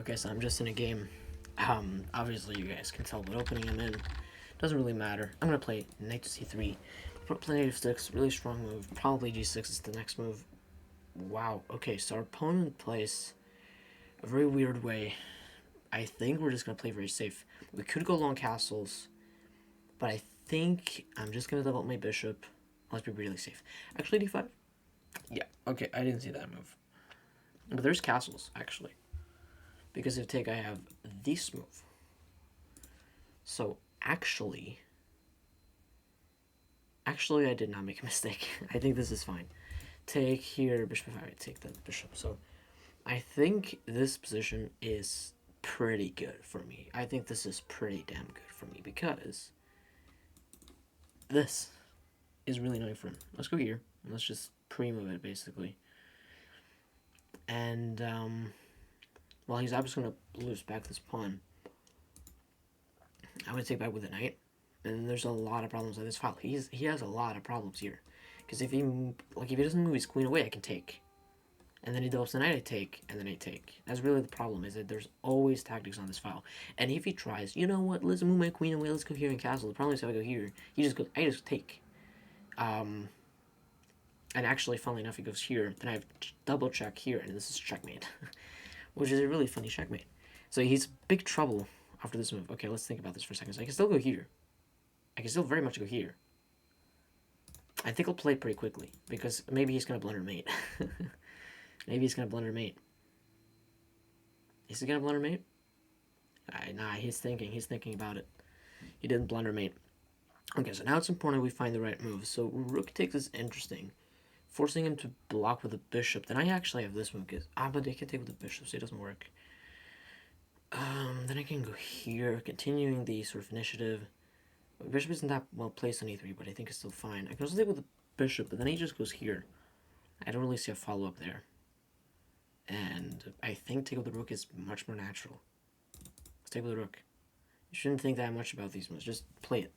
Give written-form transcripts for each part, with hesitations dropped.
Okay, so I'm just in a game. Obviously you guys can tell what opening I'm in. Doesn't really matter. I'm gonna play knight to c3. Play knight f6, really strong move. Probably g6 is the next move. Wow. Okay, so our opponent plays a very weird way. I think we're just gonna play very safe. We could go long castles, but I think I'm just gonna develop my bishop. Let's be really safe. Actually, d5. Yeah. Okay, I didn't see that move. But there's castles actually, because if take I have this move. So actually, I did not make a mistake. I think this is fine. Take here, bishop f5, take the bishop. So I think this position is pretty good for me. I think this is pretty damn good for me because this is really annoying for him. Let's go here. Let's just pre-move it basically. And well, he's obviously going to lose back this pawn. I would take back with a knight. And there's a lot of problems with this file. He has a lot of problems here. Because if he doesn't move his queen away, I can take. And then he develops the knight, I take, and then I take. That's really the problem, is that there's always tactics on this file. And if he tries, you know what, let's move my queen away, let's go here and castle. The problem is if I go here, I just take. And actually, funnily enough, he goes here, then I have double check here, and this is checkmate. Which is a really funny checkmate. So he's big trouble after this move. Okay, let's think about this for a second. So I can still go here. I can still very much go here. I think I'll play pretty quickly, because maybe he's going to blunder mate. Maybe he's going to blunder mate. Is he going to blunder mate? Nah, he's thinking about it. He didn't blunder mate. Okay, so now it's important we find the right move. So rook takes is interesting. Forcing him to block with the bishop. Then I actually have this move, because but I can take with the bishop, so it doesn't work. Then I can go here, continuing the sort of initiative. Bishop isn't that well placed on e3, but I think it's still fine. I can also take with the bishop, but then he just goes here. I don't really see a follow-up there. And I think take with the rook is much more natural. Let's take with the rook. You shouldn't think that much about these moves. Just play it.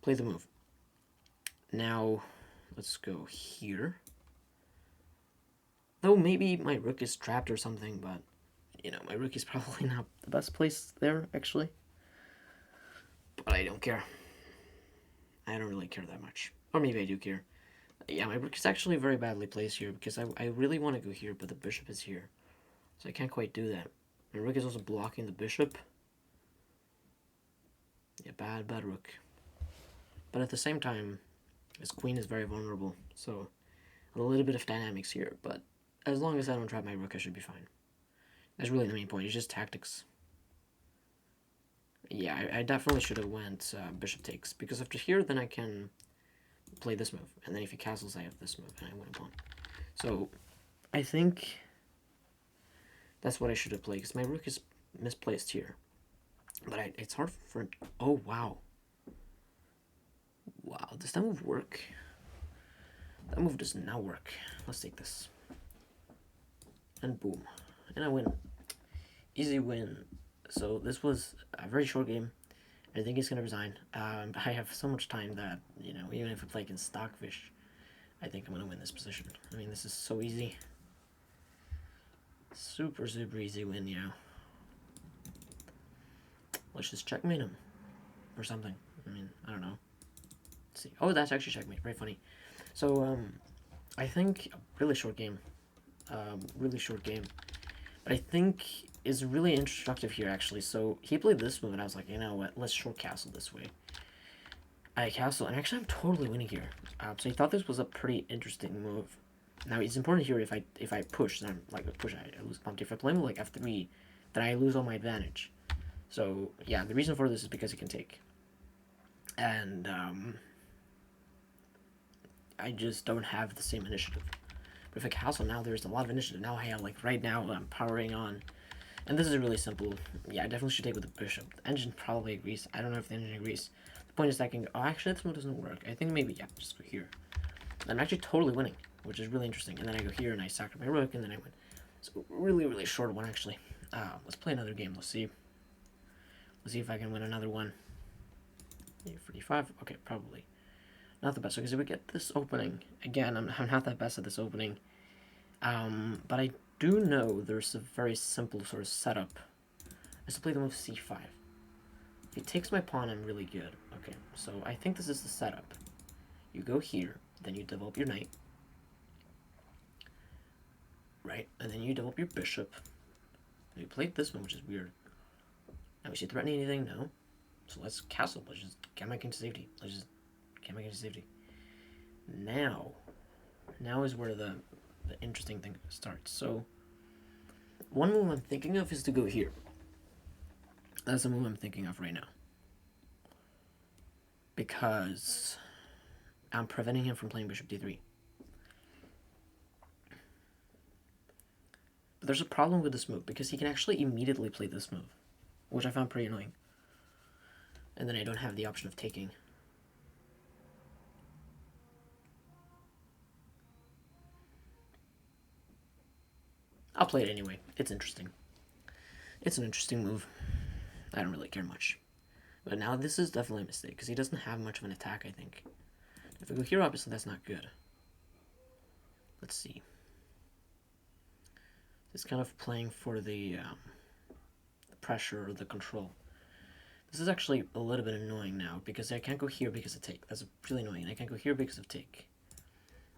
Play the move. Now, let's go here. Though maybe my rook is trapped or something, but, you know, my rook is probably not the best place there, actually. But I don't care. I don't really care that much. Or maybe I do care. Yeah, my rook is actually very badly placed here because I really want to go here, but the bishop is here. So I can't quite do that. My rook is also blocking the bishop. Yeah, bad rook. But at the same time, his queen is very vulnerable. So a little bit of dynamics here, but as long as I don't trap my rook, I should be fine. That's really the main point. It's just tactics. Yeah, I definitely should have went bishop takes, because after here, then I can play this move, and then if he castles, I have this move, and I win a pawn. So I think that's what I should have played, because my rook is misplaced here. But it's hard for him. Oh, wow. Wow, does that move work? That move does not work. Let's take this. And boom. And I win. Easy win. So this was a very short game. I think he's going to resign. I have so much time that, you know, even if I play against Stockfish, I think I'm going to win this position. I mean, this is so easy. Super, super easy win, you know. Let's just checkmate him. Or something. I mean, I don't know. Let's see. Oh, that's actually checkmate. Very funny. So, I think a really short game. Really short game. But I think is really instructive here, actually. So he played this move, and I was like, you know what? Let's short castle this way. I castle, and actually I'm totally winning here. So he thought this was a pretty interesting move. Now it's important here if I push, then I'm like I lose pawn. If I play move like f3, then I lose all my advantage. So yeah, the reason for this is because he can take, and I just don't have the same initiative. But if I castle now, there's a lot of initiative. Now I have, like, right now I'm powering on. And this is really simple. Yeah, I definitely should take with the bishop. The engine probably agrees. I don't know if the engine agrees. The point is that I can go, oh, actually, this one doesn't work. I think maybe, yeah, just go here. I'm actually totally winning, which is really interesting. And then I go here, and I sack my rook, and then I win. So, really, really short one, actually. Let's play another game. Let's see. Let's see if I can win another one. For d5. Okay, probably. Not the best, because if we get this opening, again, I'm not that best at this opening. But I do know there's a very simple sort of setup. Is to play the move c5. If he takes my pawn, I'm really good. Okay, so I think this is the setup. You go here, then you develop your knight. Right, and then you develop your bishop. You played this one, which is weird. Now, is she threatening anything? No. So let's castle. Let's just get my king to safety. Let's just get my king to safety. Now is where the interesting thing starts. So, one move I'm thinking of is to go here. That's the move I'm thinking of right now. Because I'm preventing him from playing bishop d3. But there's a problem with this move, because he can actually immediately play this move, which I found pretty annoying. And then I don't have the option of taking. I'll play it anyway. It's interesting. It's an interesting move. I don't really care much. But now this is definitely a mistake, because he doesn't have much of an attack, I think. If I go here, obviously that's not good. Let's see. It's kind of playing for the pressure or the control. This is actually a little bit annoying now, because I can't go here because of take. That's really annoying. And I can't go here because of take.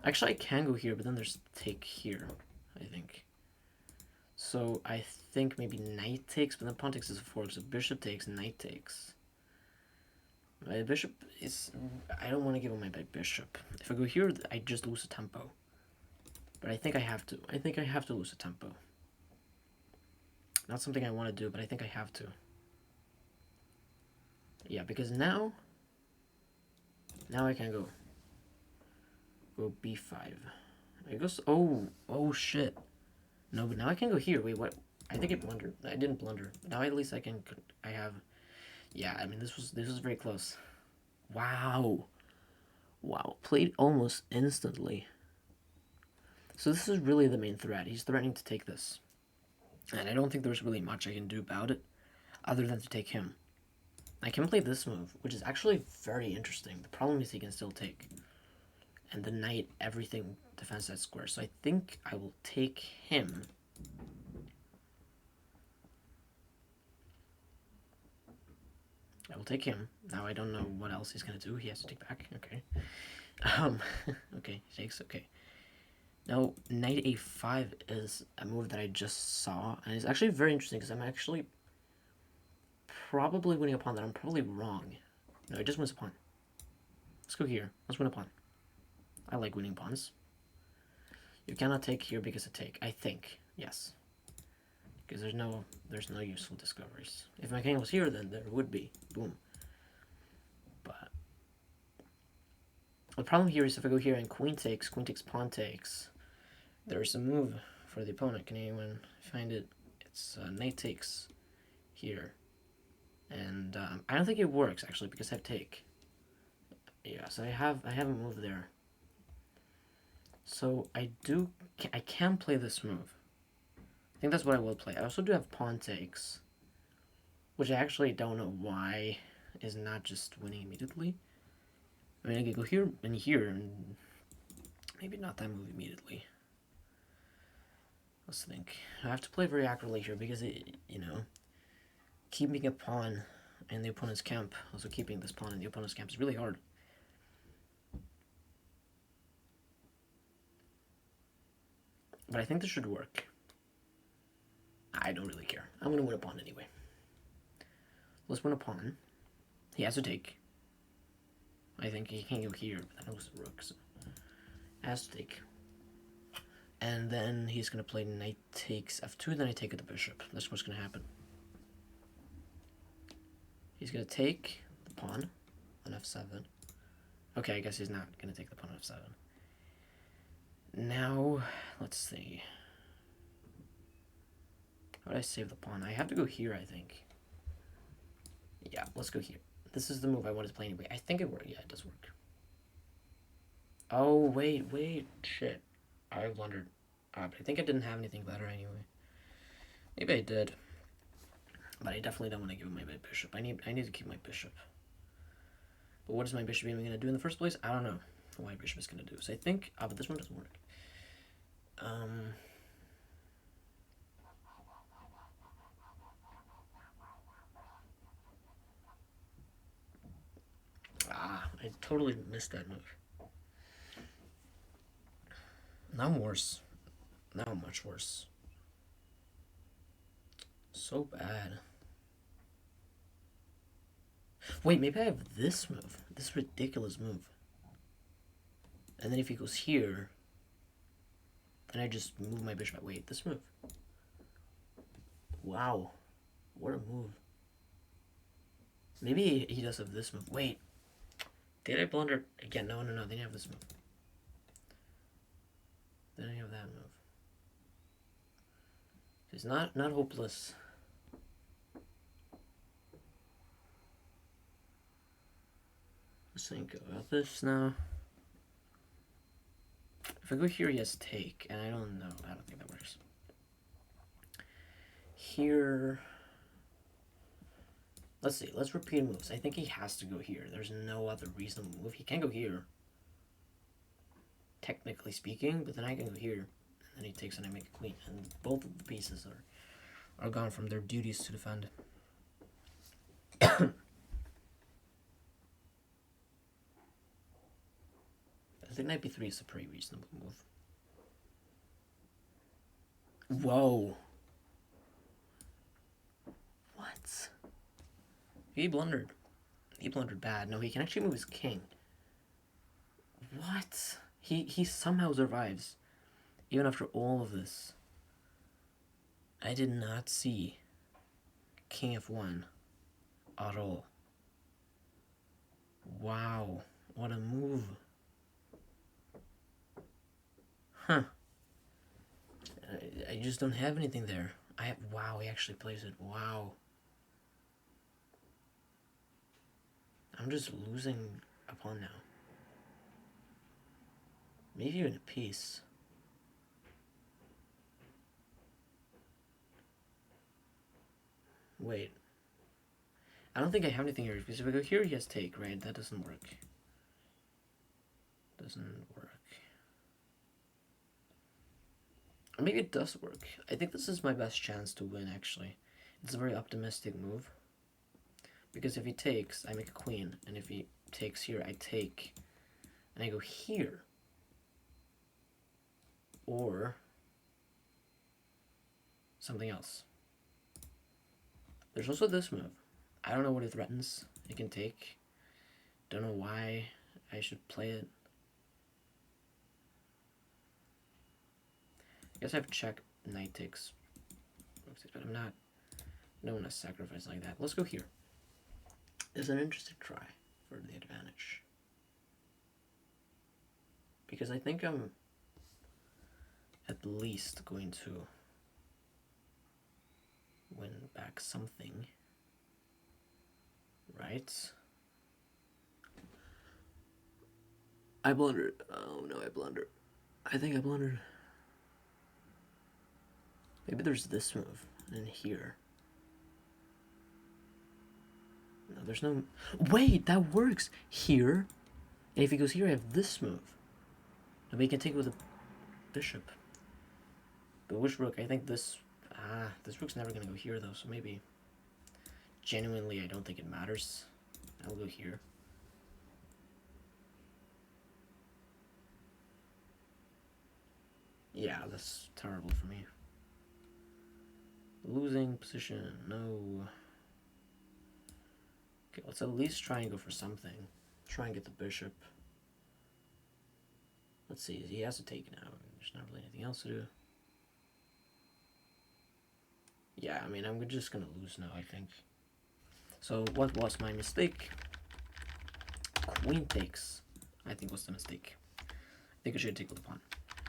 Actually, I can go here, but then there's take here, I think. So I think maybe knight takes, but then pawn takes is a fork, so bishop takes, knight takes. My bishop is... I don't want to give him my bishop. If I go here, I just lose a tempo. But I think I have to. I think I have to lose a tempo. Not something I want to do, but I think I have to. Yeah, because now I can go b5. It goes... Oh shit. No, but now I can go here. Wait, what? I think it blundered. I didn't blunder. Now at least I have... Yeah, I mean, this was very close. Wow. Wow, played almost instantly. So this is really the main threat. He's threatening to take this. And I don't think there's really much I can do about it, other than to take him. I can play this move, which is actually very interesting. The problem is he can still take. And the knight, everything defends that square. So I think I will take him. I will take him. Now I don't know what else he's going to do. He has to take back. Okay. Okay, he takes. Okay. Now, knight a5 is a move that I just saw. And it's actually very interesting because I'm actually probably winning a pawn that I'm probably wrong. No, it just wins a pawn. Let's go here. Let's win a pawn. I like winning pawns. You cannot take here because of take. I think. Yes. Because there's no useful discoveries. If my king was here, then there would be. Boom. But the problem here is if I go here and queen takes, pawn takes, there's a move for the opponent. Can anyone find it? It's knight takes here. And I don't think it works, actually, because I have take. Yeah, so I have a move there. So I can play this move. I think that's what I will play. I also do have pawn takes, which I actually don't know why is not just winning immediately. I mean, I could go here and maybe not that move immediately. Let's think. I have to play very accurately here because keeping a pawn in the opponent's camp, also keeping this pawn in the opponent's camp is really hard. But I think this should work. I don't really care. I'm going to win a pawn anyway. Let's win a pawn. He has to take. I think he can't go here, but that was the rook, so has to take. And then he's going to play knight takes f2, then I take with the bishop. That's what's going to happen. He's going to take the pawn on f7. Okay, I guess he's not going to take the pawn on f7. Now, let's see. How would I save the pawn? I have to go here, I think. Yeah, let's go here. This is the move I wanted to play anyway. I think it worked. Yeah, it does work. Oh, wait. Shit. I blundered. But I think I didn't have anything better anyway. Maybe I did. But I definitely don't want to give him my bishop. I need to keep my bishop. But what is my bishop even going to do in the first place? I don't know what my bishop is going to do. So I think... but this one doesn't work. Totally missed that move. Now I'm worse. Now I'm much worse. So bad. Wait, maybe I have this move. This ridiculous move. And then if he goes here, then I just move my bishop. Wait, this move. Wow. What a move. Maybe he does have this move. Wait. Did I blunder? Again, no. They didn't have this move. They didn't have that move. It's not hopeless. Let's think about this now. If I go here, he has take, and I don't know. I don't think that works. Here... Let's see. Let's repeat moves. I think he has to go here. There's no other reasonable move. He can go here, technically speaking, but then I can go here, and then he takes and I make a queen. And both of the pieces are gone from their duties to defend. I think knight b3 is a pretty reasonable move. Whoa. What? He blundered. He blundered bad. No, he can actually move his king. What? He somehow survives. Even after all of this. I did not see king f1 at all. Wow. What a move. Huh. I just don't have anything there. Wow, he actually plays it. Wow. I'm just losing a pawn now. Maybe even a piece. Wait. I don't think I have anything here, because if I go here, he has take, right? That doesn't work. Doesn't work. Or maybe it does work. I think this is my best chance to win, actually. It's a very optimistic move. Because if he takes, I make a queen. And if he takes here, I take. And I go here. Or something else. There's also this move. I don't know what it threatens. It can take. Don't know why I should play it. I guess I have check knight takes. But I'm not. I don't want to sacrifice like that. Let's go here. It's an interesting try for the advantage. Because I think I'm at least going to win back something. Right? I blundered. Oh no, I blundered. I think I blundered. Maybe there's this move in here. No, there's no... Wait, that works! Here. And if he goes here, I have this move. Maybe he can take it with a bishop. But which rook? I think this... this rook's never going to go here, though, so maybe... Genuinely, I don't think it matters. I'll go here. Yeah, that's terrible for me. Losing position, no. Okay, let's at least try and go for something. Try and get the bishop. Let's see, he has to take now. There's not really anything else to do. Yeah, I mean, I'm just gonna lose now, I think. So, what was my mistake? Queen takes, I think, was the mistake. I think I should take with the pawn.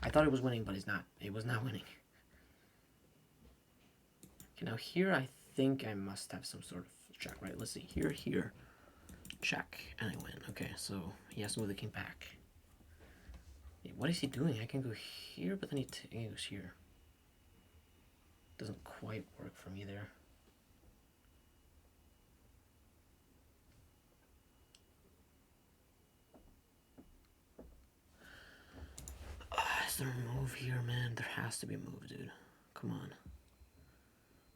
I thought it was winning, but it's not. It was not winning. Okay, now here I think I must have some sort of check, right? Let's see. Here. Check. And I win. Okay, so he has to move the king back. What is he doing? I can go here, but then he goes here. Doesn't quite work for me there. Is there a move here, man? There has to be a move, dude. Come on.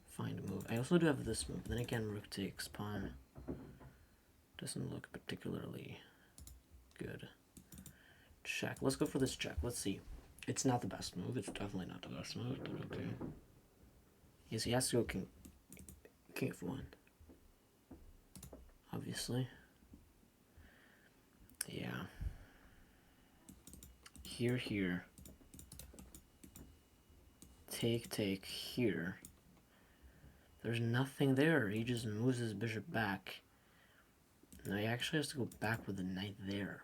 Find a move. I also do have this move. Then again, rook takes pawn. Doesn't look particularly good. Check. Let's go for this check. Let's see. It's not the best move. It's definitely not the best move, but okay. Yes, he has to go king f1. Obviously. Yeah. Here. Take, here. There's nothing there. He just moves his bishop back. Now he actually has to go back with the knight there.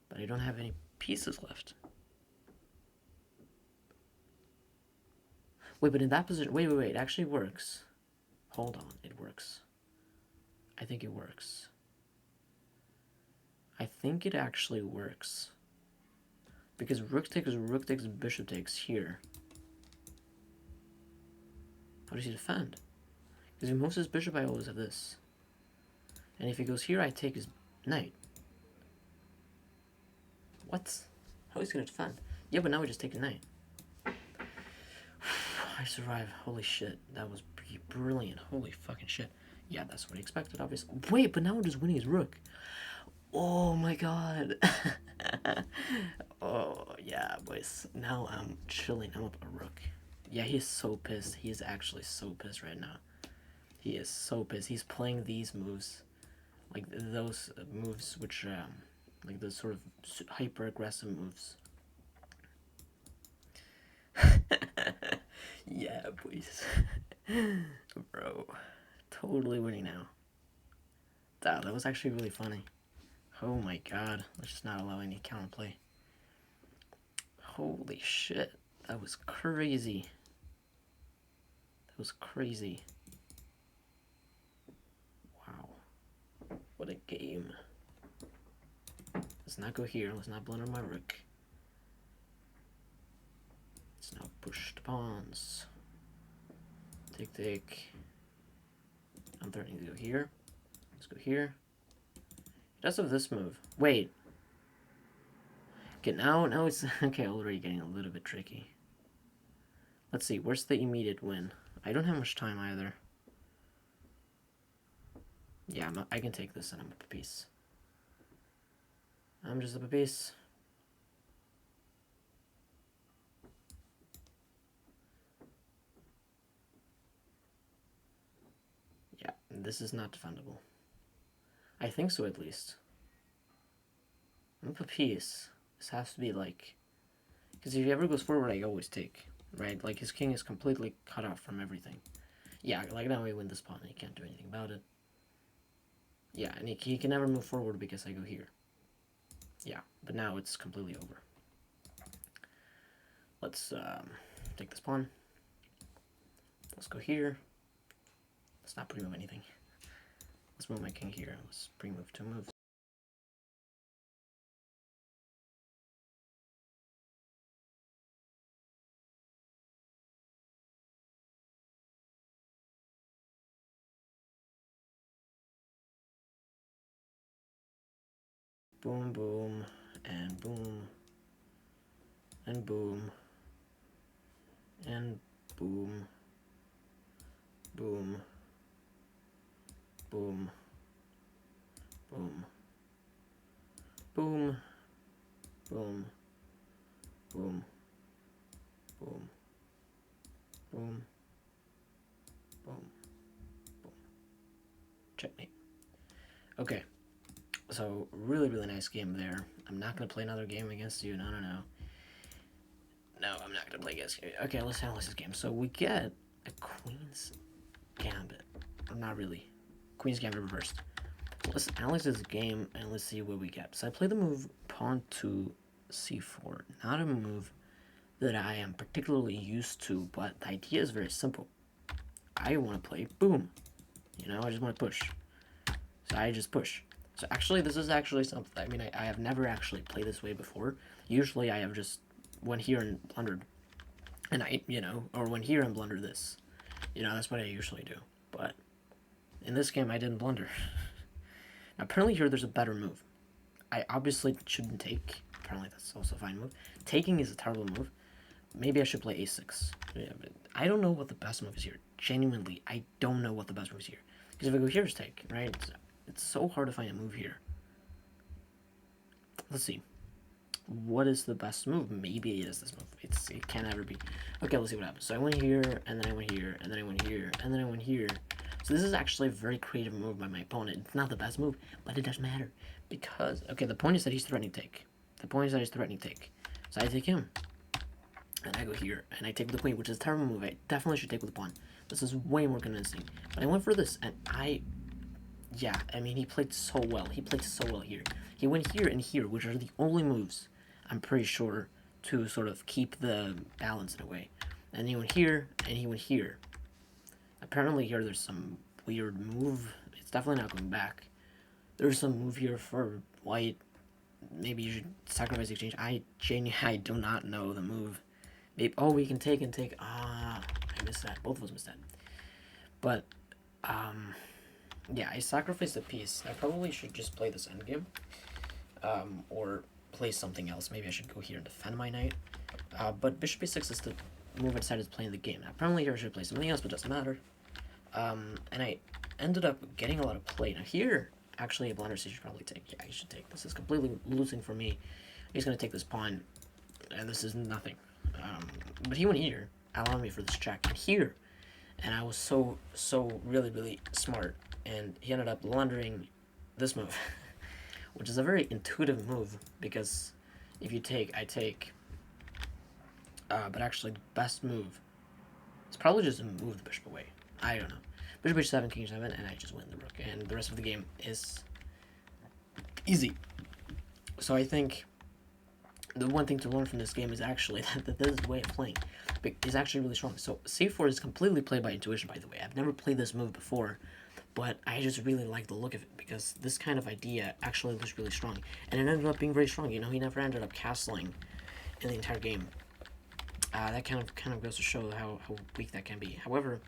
But I don't have any pieces left. Wait, but in that position... Wait. It actually works. Hold on. It works. I think it works. I think it actually works. Because rook takes, bishop takes here. How does he defend? Because if he moves his bishop, I always have this. And if he goes here, I take his knight. What? How is he going to defend? Yeah, but now we just take a knight. I survived. Holy shit. That was brilliant. Holy fucking shit. Yeah, that's what he expected, obviously. Wait, but now we're just winning his rook. Oh my god. Oh, yeah, boys. Now I'm chilling. I'm up a rook. Yeah, he's so pissed. He is actually so pissed right now. He is so pissed. He's playing these moves. Like those moves which, like those sort of hyper-aggressive moves. Yeah, boys. Bro. Totally winning now. Wow, that was actually really funny. Oh my god. Let's just not allow any counterplay. Holy shit. That was crazy. That was crazy. Wow. What a game. Let's not go here. Let's not blunder my rook. Let's now push the pawns. Take. I'm threatening to go here. Let's go here. He does have this move. Wait. Okay, now it's... Okay, already getting a little bit tricky. Let's see. Where's the immediate win? I don't have much time either. Yeah, I can take this and I'm up a piece. I'm just up a piece. Yeah, this is not defendable. I think so, at least. I'm up a piece. This has to be like... Because if he ever goes forward, I always take. Right? Like, his king is completely cut off from everything. Yeah, like now we win this pawn and he can't do anything about it. Yeah, and he can never move forward because I go here. Yeah, but now it's completely over. Let's take this pawn. Let's go here. Let's not pre-move anything. Let's move my king here. Let's pre-move 2 moves. Boom, boom, and boom, and boom, and boom, boom, boom, boom, boom, boom, boom, boom, boom, boom, boom. Checkmate. Okay. So, really nice game there. I'm not going to play another game against you. No. No, I'm not going to play against you. Okay, let's analyze this game. So, we get a Queen's Gambit. Or not really. Queen's Gambit reversed. Let's analyze this game and let's see what we get. So, I play the move pawn to c4. Not a move that I am particularly used to, but the idea is very simple. I want to play boom. You know, I just want to push. So, I just push. So actually, this is actually something, I mean, I have never actually played this way before. Usually I have just went here and blundered, and or went here and blundered this. You know, that's what I usually do. But in this game, I didn't blunder. Now, apparently here there's a better move. I obviously shouldn't take. Apparently that's also a fine move. Taking is a terrible move. Maybe I should play a6. Yeah, but I don't know what the best move is here. Genuinely, I don't know what the best move is here. Because if I go here, it's take, right? It's so hard to find a move here. let's see. What is the best move? Maybe it is this move. It can't ever be. Okay, let's see what happens. So I went here, and then I went here, and then I went here, and then I went here. So this is actually a very creative move by my opponent. It's not the best move, but it doesn't matter. Because, okay, the point is that he's threatening take. The point is that he's threatening take. So I take him. And I go here, and I take with the queen, which is a terrible move. I definitely should take with the pawn. This is way more convincing. But I went for this, and yeah, I mean, he played so well. He played so well here. He went here and here, which are the only moves, I'm pretty sure, to sort of keep the balance in a way. And he went here, and he went here. Apparently here there's some weird move. It's definitely not going back. There's some move here for white. Maybe you should sacrifice exchange. I do not know the move. Maybe, oh, we can take and take. I missed that. Both of us missed that. But, yeah, I sacrificed a piece. I probably should just play this endgame. Or play something else. Maybe I should go here and defend my knight. But bishop a6 is the move I decided to play in the game. Now, apparently here I should play something else, but it doesn't matter. And I ended up getting a lot of play. Now here, actually, a blunder so you should probably take. Yeah, you should take. This is completely losing for me. He's going to take this pawn, and this is nothing. But he went here, allowing me for this check. And here, and I was so really smart. And he ended up blundering this move, which is a very intuitive move, because if you take, I take. But actually, the best move is probably just to move the bishop away. I don't know. Bishop h7, king h7, and I just win the rook. And the rest of the game is easy. So I think the one thing to learn from this game is actually that this way of playing is actually really strong. So c4 is completely played by intuition, by the way. I've never played this move before, but I just really like the look of it, because this kind of idea actually looks really strong. And it ended up being very strong. You know, he never ended up castling in the entire game. That kind of goes to show how weak that can be. However,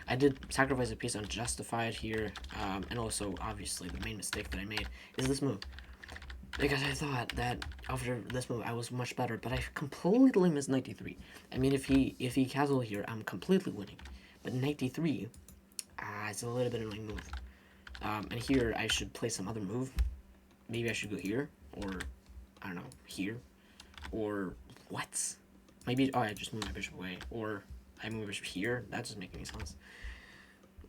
I did sacrifice a piece unjustified here, and also, obviously, the main mistake that I made is this move. Because I thought that after this move, I was much better, but I completely missed knight d3. I mean, if he castled here, I'm completely winning. But knight d3, it's a little bit annoying move. And here, I should play some other move. Maybe I should go here, or, I don't know, here, or what? Maybe, oh, I just moved my bishop away, or I move my bishop here. That doesn't make any sense.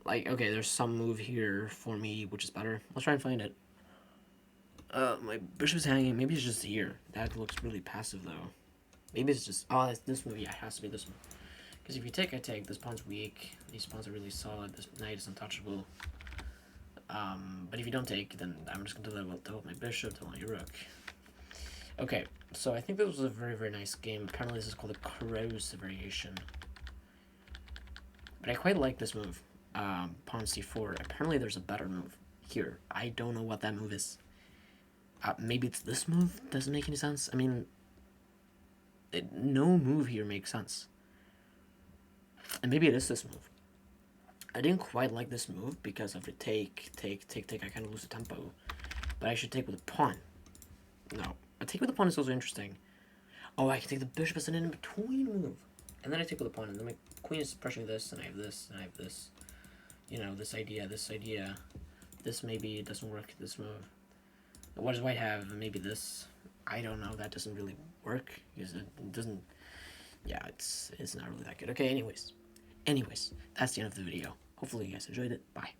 Like, okay, there's some move here for me, which is better. Let's try and find it. My bishop's hanging. Maybe it's just here. That looks really passive, though. Maybe it's just, oh, it's this move. Yeah, it has to be this one. Because if you take, I take. This pawn's weak. These pawns are really solid. This knight is untouchable. But if you don't take, then I'm just going to develop my bishop, develop my rook. Okay, so I think this was a very nice game. Apparently this is called the Crow's variation. But I quite like this move. Pawn c4. Apparently there's a better move here. I don't know what that move is. Maybe it's this move? Doesn't make any sense. I mean, no move here makes sense. And maybe it is this move. I didn't quite like this move because of the take. I kind of lose the tempo. But I should take with a pawn. No. A take with the pawn is also interesting. Oh, I can take the bishop as an in-between move. And then I take with the pawn, and then my queen is pressuring this, and I have this, and I have this. You know, this idea. This maybe doesn't work, this move. What does white have? Maybe this. I don't know. That doesn't really work, because it doesn't... Yeah, it's not really that good. Okay, anyways, that's the end of the video. Hopefully you guys enjoyed it. Bye.